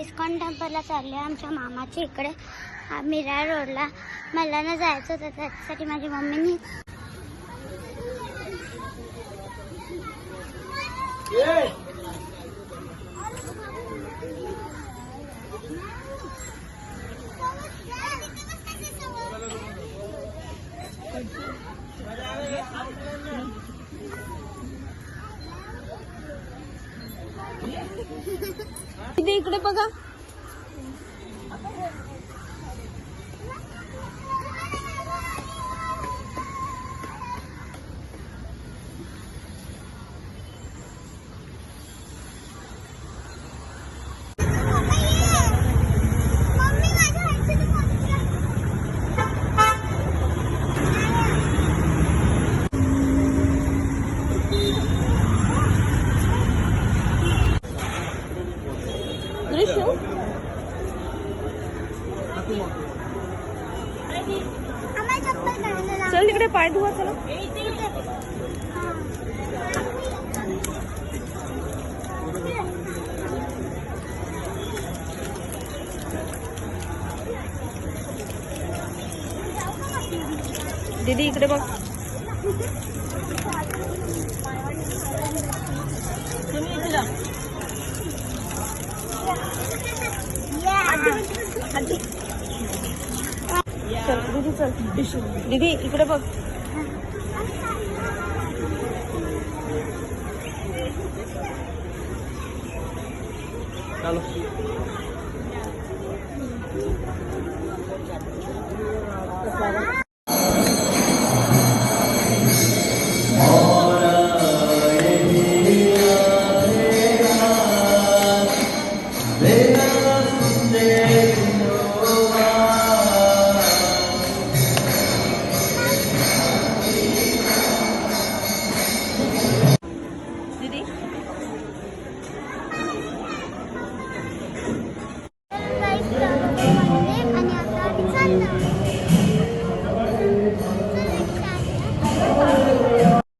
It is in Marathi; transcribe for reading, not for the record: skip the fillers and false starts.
इस्कॉन टेम्पलला चालले आमच्या मामाच्या इकडे मीरा रोडला. मला ना जायचं होतं, त्याच्यासाठी माझी मम्मीनी इकडे बघा. चल तिकडे पाय धुवा. चला दीदी इकडे बघ. चल दीदी चल. दीदी इकडे बघ. चलो